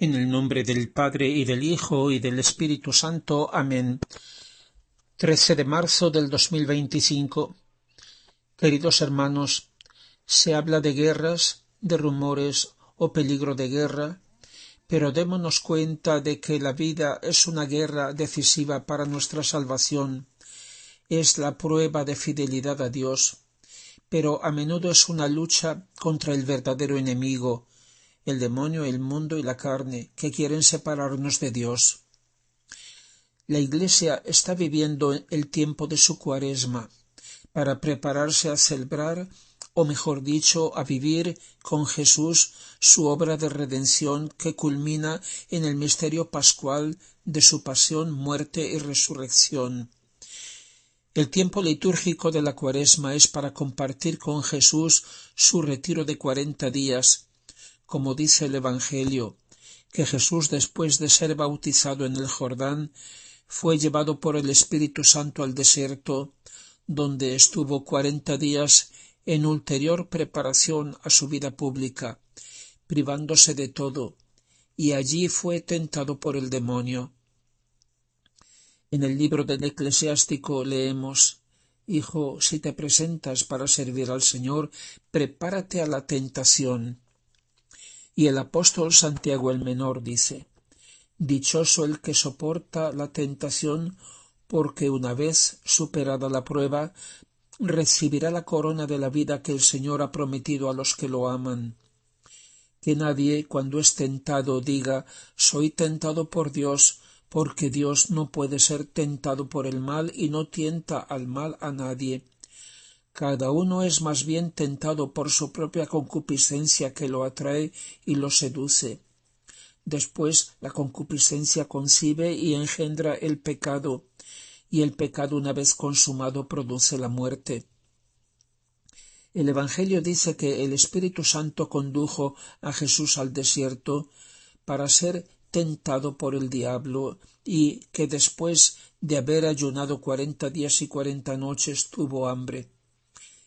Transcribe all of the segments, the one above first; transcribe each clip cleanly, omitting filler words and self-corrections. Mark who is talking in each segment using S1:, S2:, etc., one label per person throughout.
S1: En el nombre del Padre, y del Hijo, y del Espíritu Santo. Amén. 13 de marzo del 2025. Queridos hermanos, se habla de guerras, de rumores o peligro de guerra, pero démonos cuenta de que la vida es una guerra decisiva para nuestra salvación. Es la prueba de fidelidad a Dios, pero a menudo es una lucha contra el verdadero enemigo, el demonio, el mundo y la carne, que quieren separarnos de Dios. La Iglesia está viviendo el tiempo de su Cuaresma para prepararse a celebrar, o mejor dicho, a vivir con Jesús su obra de redención que culmina en el misterio pascual de su pasión, muerte y resurrección. El tiempo litúrgico de la Cuaresma es para compartir con Jesús su retiro de 40 días, como dice el Evangelio, que Jesús, después de ser bautizado en el Jordán, fue llevado por el Espíritu Santo al desierto, donde estuvo 40 días en ulterior preparación a su vida pública, privándose de todo, y allí fue tentado por el demonio. En el libro del Eclesiástico leemos: Hijo, si te presentas para servir al Señor, prepárate a la tentación. Y el apóstol Santiago el Menor dice: Dichoso el que soporta la tentación, porque una vez superada la prueba, recibirá la corona de la vida que el Señor ha prometido a los que lo aman. Que nadie, cuando es tentado, diga: soy tentado por Dios, porque Dios no puede ser tentado por el mal y no tienta al mal a nadie. Cada uno es más bien tentado por su propia concupiscencia, que lo atrae y lo seduce. Después la concupiscencia concibe y engendra el pecado, y el pecado, una vez consumado, produce la muerte. El Evangelio dice que el Espíritu Santo condujo a Jesús al desierto para ser tentado por el diablo, y que después de haber ayunado 40 días y 40 noches tuvo hambre.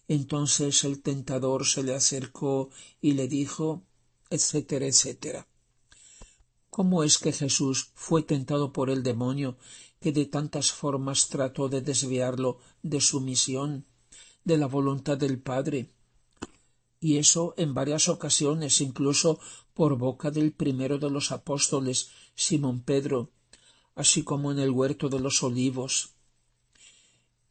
S1: Entonces el tentador se le acercó y le dijo, etcétera, etcétera. ¿Cómo es que Jesús fue tentado por el demonio, que de tantas formas trató de desviarlo de su misión, de la voluntad del Padre? Y eso en varias ocasiones, incluso por boca del primero de los apóstoles, Simón Pedro, así como en el huerto de los Olivos.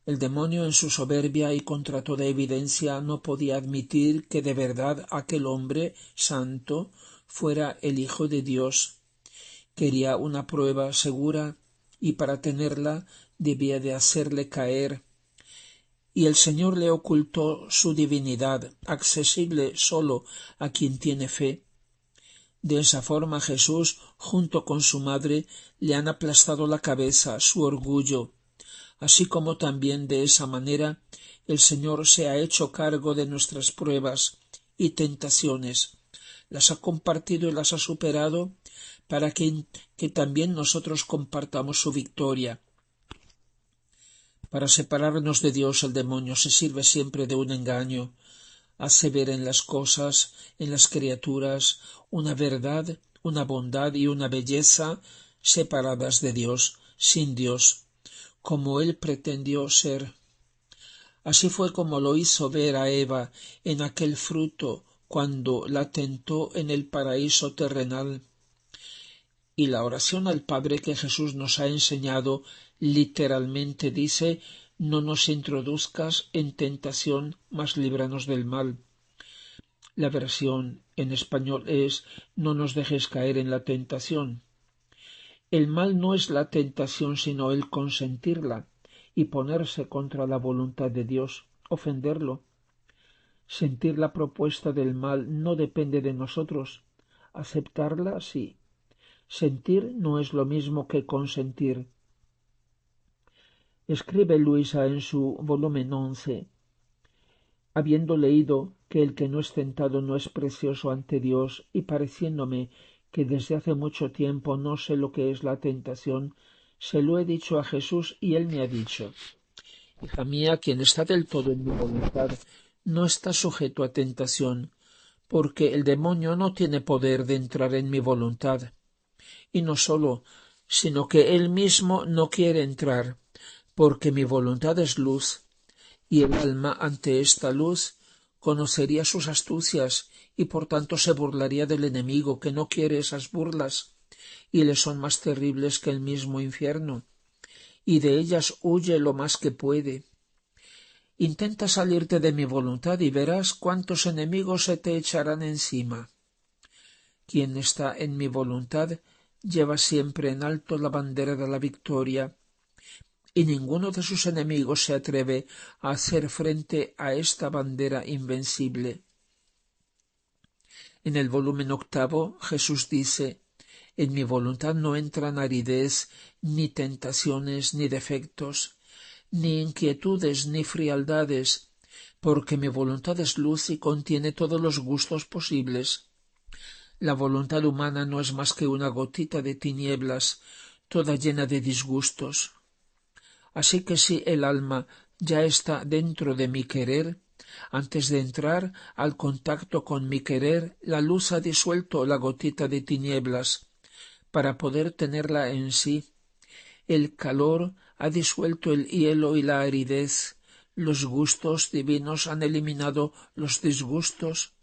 S1: El demonio, en su soberbia y contra toda evidencia, no podía admitir que de verdad aquel hombre santo fuera el Hijo de Dios. Quería una prueba segura, y para tenerla debía de hacerle caer. Y el Señor le ocultó su divinidad, accesible sólo a quien tiene fe. De esa forma Jesús, junto con su madre, le han aplastado la cabeza, su orgullo. Así como también de esa manera el Señor se ha hecho cargo de nuestras pruebas y tentaciones, las ha compartido y las ha superado, para que también nosotros compartamos su victoria. Para separarnos de Dios, el demonio se sirve siempre de un engaño. Hace ver en las cosas, en las criaturas, una verdad, una bondad y una belleza separadas de Dios, sin Dios, como él pretendió ser. Así fue como lo hizo ver a Eva en aquel fruto cuando la tentó en el paraíso terrenal. Y la oración al Padre que Jesús nos ha enseñado literalmente dice: no nos introduzcas en tentación, mas líbranos del mal. La versión en español es: no nos dejes caer en la tentación. El mal no es la tentación, sino el consentirla y ponerse contra la voluntad de Dios, ofenderlo. Sentir la propuesta del mal no depende de nosotros. Aceptarla, sí. Sentir no es lo mismo que consentir. Escribe Luisa en su volumen 11: habiendo leído que el que no es tentado no es precioso ante Dios, y pareciéndome que desde hace mucho tiempo no sé lo que es la tentación, se lo he dicho a Jesús, y él me ha dicho: hija mía, quien está del todo en mi voluntad no está sujeto a tentación, porque el demonio no tiene poder de entrar en mi voluntad. y no solo, sino que él mismo no quiere entrar, porque mi voluntad es luz, y el alma ante esta luz conocería sus astucias y por tanto se burlaría del enemigo, que no quiere esas burlas, y le son más terribles que el mismo infierno, y de ellas huye lo más que puede. Intenta salirte de mi voluntad y verás cuántos enemigos se te echarán encima. Quien está en mi voluntad lleva siempre en alto la bandera de la victoria, y ninguno de sus enemigos se atreve a hacer frente a esta bandera invencible. En el volumen 8 Jesús dice: en mi voluntad no entran aridez, ni tentaciones, ni defectos, ni inquietudes, ni frialdades, porque mi voluntad es luz y contiene todos los gustos posibles. La voluntad humana no es más que una gotita de tinieblas, toda llena de disgustos. Así que si el alma ya está dentro de mi querer, antes de entrar al contacto con mi querer, la luz ha disuelto la gotita de tinieblas para poder tenerla en sí. El calor ha disuelto el hielo y la aridez, los gustos divinos han eliminado los disgustos,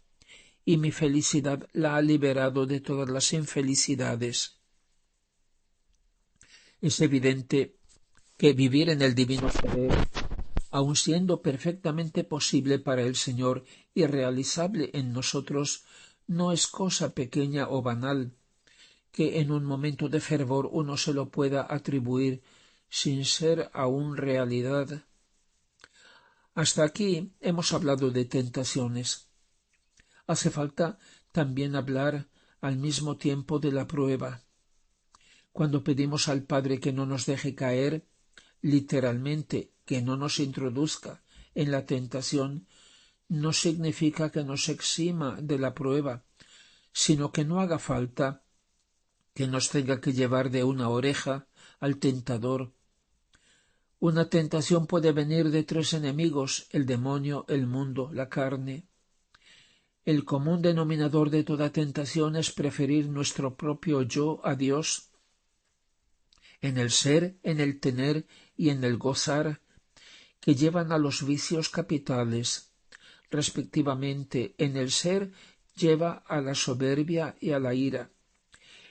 S1: y mi felicidad la ha liberado de todas las infelicidades. Es evidente que vivir en el divino querer, aun siendo perfectamente posible para el Señor y realizable en nosotros, no es cosa pequeña o banal, que en un momento de fervor uno se lo pueda atribuir sin ser aún realidad. Hasta aquí hemos hablado de tentaciones. Hace falta también hablar al mismo tiempo de la prueba. Cuando pedimos al Padre que no nos deje caer, literalmente que no nos introduzca en la tentación, no significa que nos exima de la prueba, sino que no haga falta que nos tenga que llevar de una oreja al tentador. Una tentación puede venir de 3 enemigos: el demonio, el mundo, la carne. El común denominador de toda tentación es preferir nuestro propio yo a Dios. En el ser, en el tener y en el gozar, que llevan a los vicios capitales. Respectivamente, en el ser lleva a la soberbia y a la ira.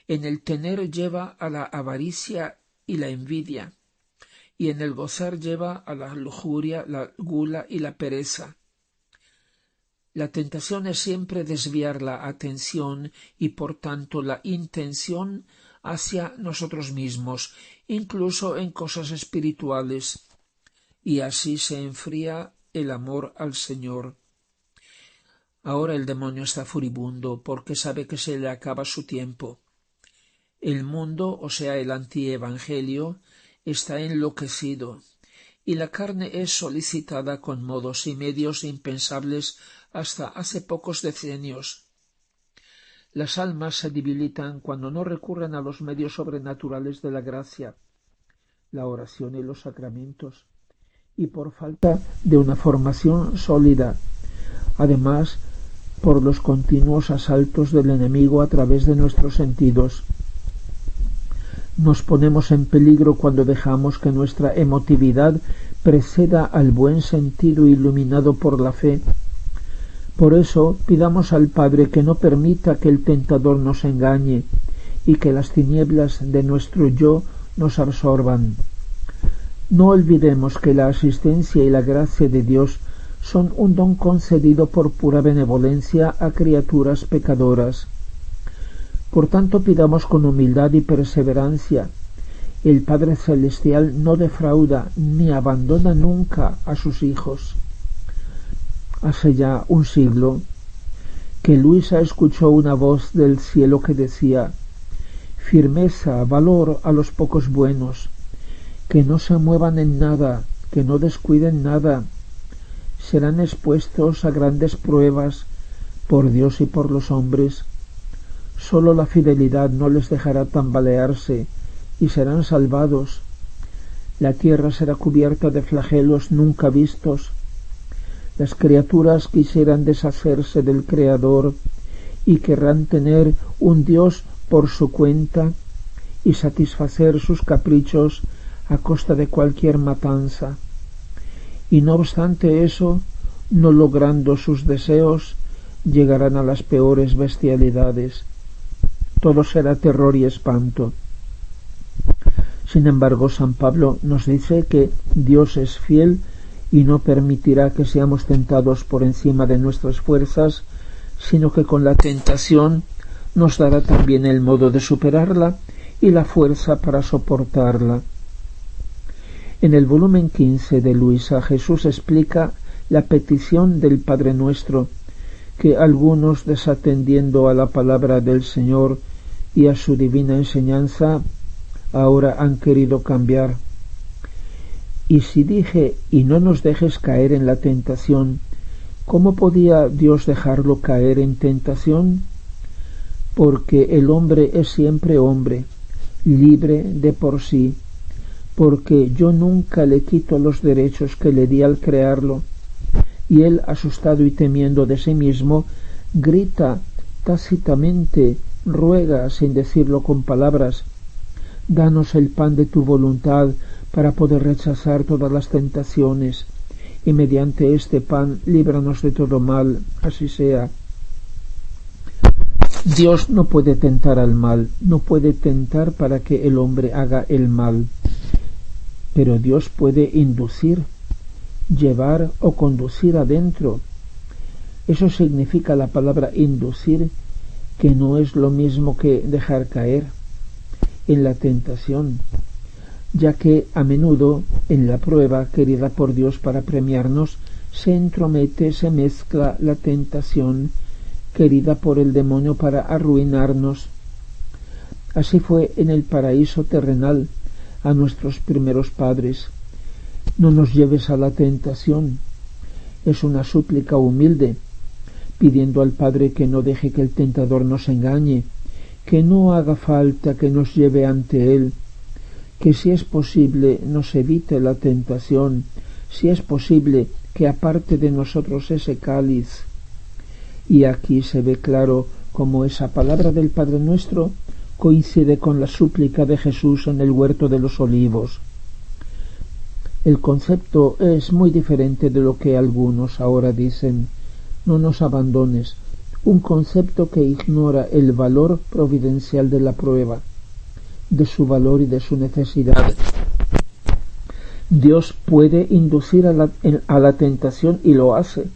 S1: En el tener lleva a la avaricia y la envidia. Y en el gozar lleva a la lujuria, la gula y la pereza. La tentación es siempre desviar la atención y por tanto la intención hacia nosotros mismos, incluso en cosas espirituales, y así se enfría el amor al Señor. Ahora el demonio está furibundo porque sabe que se le acaba su tiempo. El mundo, o sea, el antievangelio, está enloquecido, y la carne es solicitada con modos y medios impensables hasta hace pocos decenios. Las almas se debilitan cuando no recurren a los medios sobrenaturales de la gracia, la oración y los sacramentos, y por falta de una formación sólida, además por los continuos asaltos del enemigo a través de nuestros sentidos. Nos ponemos en peligro cuando dejamos que nuestra emotividad preceda al buen sentido iluminado por la fe. Por eso pidamos al Padre que no permita que el tentador nos engañe y que las tinieblas de nuestro yo nos absorban. No olvidemos que la asistencia y la gracia de Dios son un don concedido por pura benevolencia a criaturas pecadoras. Por tanto, pidamos con humildad y perseverancia. El Padre Celestial no defrauda ni abandona nunca a sus hijos. Hace ya un siglo que Luisa escuchó una voz del cielo que decía: firmeza, valor a los pocos buenos, que no se muevan en nada, que no descuiden nada, serán expuestos a grandes pruebas por Dios y por los hombres. Sólo la fidelidad no les dejará tambalearse y serán salvados. La tierra será cubierta de flagelos nunca vistos. Las criaturas quisieran deshacerse del Creador y querrán tener un Dios por su cuenta, y satisfacer sus caprichos a costa de cualquier matanza. Y no obstante eso, no logrando sus deseos, llegarán a las peores bestialidades. Todo será terror y espanto. Sin embargo, San Pablo nos dice que Dios es fiel y no permitirá que seamos tentados por encima de nuestras fuerzas, sino que con la tentación nos dará también el modo de superarla y la fuerza para soportarla. En el volumen 15 de Luisa, Jesús explica la petición del Padre Nuestro, que algunos, desatendiendo a la palabra del Señor y a su divina enseñanza, ahora han querido cambiar. Y si dije, y no nos dejes caer en la tentación, ¿cómo podía Dios dejarlo caer en tentación? Porque el hombre es siempre hombre, libre de por sí, porque yo nunca le quito los derechos que le di al crearlo. Y él, asustado y temiendo de sí mismo, grita tácitamente, ruega sin decirlo con palabras: danos el pan de tu voluntad para poder rechazar todas las tentaciones, y mediante este pan líbranos de todo mal, así sea. Dios no puede tentar al mal, no puede tentar para que el hombre haga el mal, pero Dios puede inducir, llevar o conducir adentro. Eso significa la palabra inducir, que no es lo mismo que dejar caer en la tentación, ya que a menudo en la prueba querida por Dios para premiarnos se entromete, se mezcla la tentación querida por el demonio para arruinarnos. Así fue en el paraíso terrenal a nuestros primeros padres. No nos lleves a la tentación. Es una súplica humilde, pidiendo al Padre que no deje que el tentador nos engañe, que no haga falta que nos lleve ante él, que si es posible nos evite la tentación, si es posible que aparte de nosotros ese cáliz. Y aquí se ve claro cómo esa palabra del Padre Nuestro coincide con la súplica de Jesús en el huerto de los Olivos. El concepto es muy diferente de lo que algunos ahora dicen: no nos abandones, un concepto que ignora el valor providencial de la prueba, de su valor y de su necesidad. Dios puede inducir a la tentación y lo hace,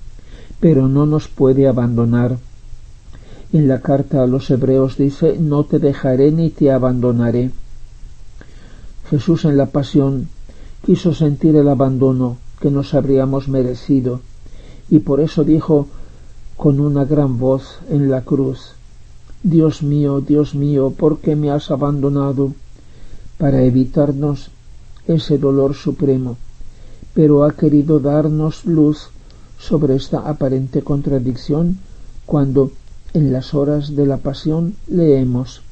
S1: pero no nos puede abandonar. En la carta a los Hebreos dice: no te dejaré ni te abandonaré. Jesús en la pasión quiso sentir el abandono que nos habríamos merecido, y por eso dijo con una gran voz en la cruz: Dios mío, ¿por qué me has abandonado? Para evitarnos ese dolor supremo, pero ha querido darnos luz sobre esta aparente contradicción cuando en las horas de la pasión leemos: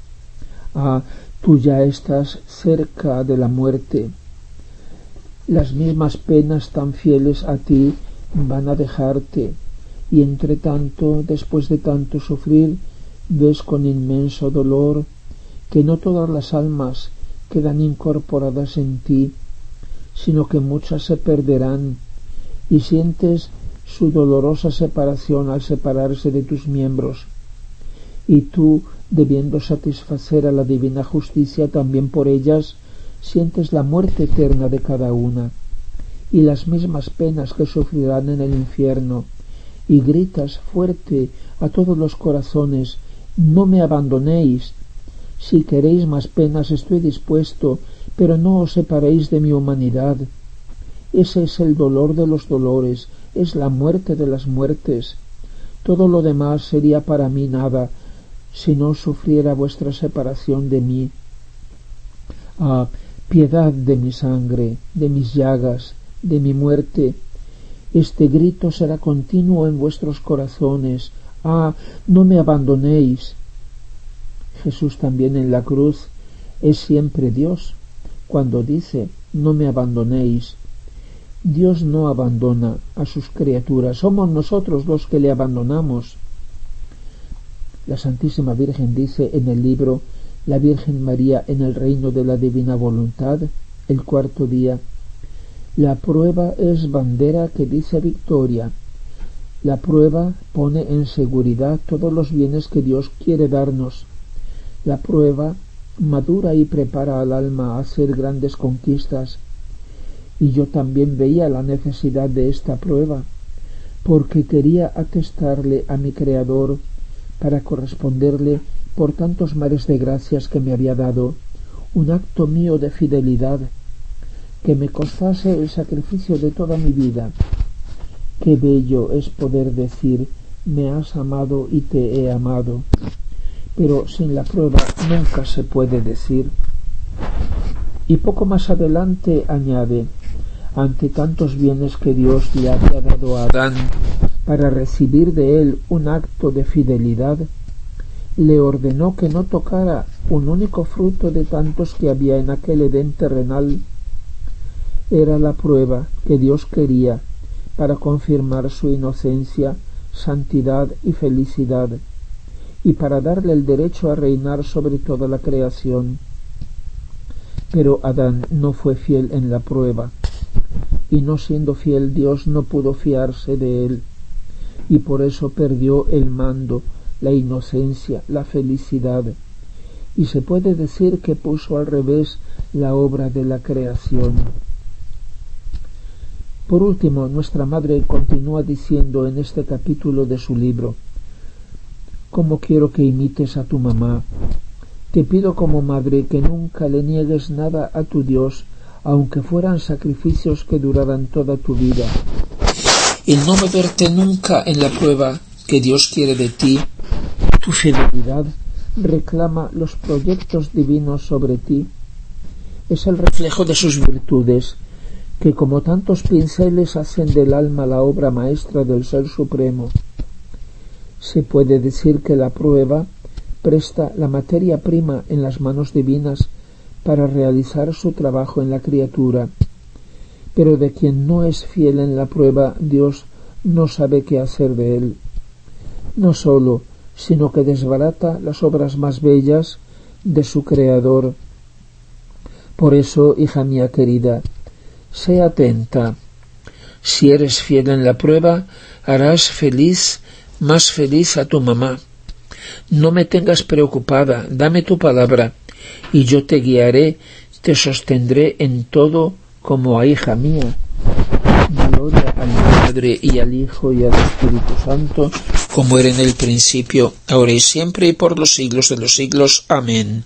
S1: tú ya estás cerca de la muerte, las mismas penas tan fieles a ti van a dejarte, y entre tanto, después de tanto sufrir, ves con inmenso dolor que no todas las almas quedan incorporadas en ti, sino que muchas se perderán, y sientes su dolorosa separación al separarse de tus miembros, y tú, debiendo satisfacer a la divina justicia también por ellas, sientes la muerte eterna de cada una, y las mismas penas que sufrirán en el infierno, y gritas fuerte a todos los corazones: no me abandonéis, si queréis más penas estoy dispuesto, pero no os separéis de mi humanidad. Ese es el dolor de los dolores, es la muerte de las muertes. Todo lo demás sería para mí nada, si no sufriera vuestra separación de mí. Piedad de mi sangre, de mis llagas, de mi muerte. Este grito será continuo en vuestros corazones. No me abandonéis. Jesús también en la cruz es siempre Dios. Cuando dice: no me abandonéis, Dios no abandona a sus criaturas, somos nosotros los que le abandonamos. La Santísima Virgen dice en el libro la Virgen María en el reino de la divina voluntad. El cuarto día. La prueba es bandera que dice victoria. La prueba pone en seguridad todos los bienes que Dios quiere darnos. La prueba madura y prepara al alma a hacer grandes conquistas. Y yo también veía la necesidad de esta prueba, porque quería atestarle a mi Creador para corresponderle por tantos mares de gracias que me había dado, un acto mío de fidelidad, que me costase el sacrificio de toda mi vida. Qué bello es poder decir, me has amado y te he amado, pero sin la prueba nunca se puede decir. Y poco más adelante añade, ante tantos bienes que Dios le había dado a Adán para recibir de él un acto de fidelidad, le ordenó que no tocara un único fruto de tantos que había en aquel Edén terrenal. Era la prueba que Dios quería para confirmar su inocencia, santidad y felicidad, y para darle el derecho a reinar sobre toda la creación. Pero Adán no fue fiel en la prueba, y no siendo fiel Dios no pudo fiarse de él, y por eso perdió el mando, la inocencia, la felicidad, y se puede decir que puso al revés la obra de la creación. Por último, nuestra Madre continúa diciendo en este capítulo de su libro: «Cómo quiero que imites a tu mamá. Te pido como madre que nunca le niegues nada a tu Dios, aunque fueran sacrificios que duraran toda tu vida. El no moverte nunca en la prueba que Dios quiere de ti, tu fidelidad reclama los proyectos divinos sobre ti. Es el reflejo de sus virtudes, que como tantos pinceles hacen del alma la obra maestra del Ser Supremo. Se puede decir que la prueba presta la materia prima en las manos divinas para realizar su trabajo en la criatura, pero de quien no es fiel en la prueba, Dios no sabe qué hacer de él. No solo, sino que desbarata las obras más bellas de su Creador. Por eso, hija mía querida, sé atenta. Si eres fiel en la prueba, harás feliz, más feliz a tu mamá. No me tengas preocupada, dame tu palabra, y yo te guiaré, te sostendré en todo como a hija mía. Gloria al Padre, y al Hijo, y al Espíritu Santo, como era en el principio, ahora y siempre, y por los siglos de los siglos. Amén.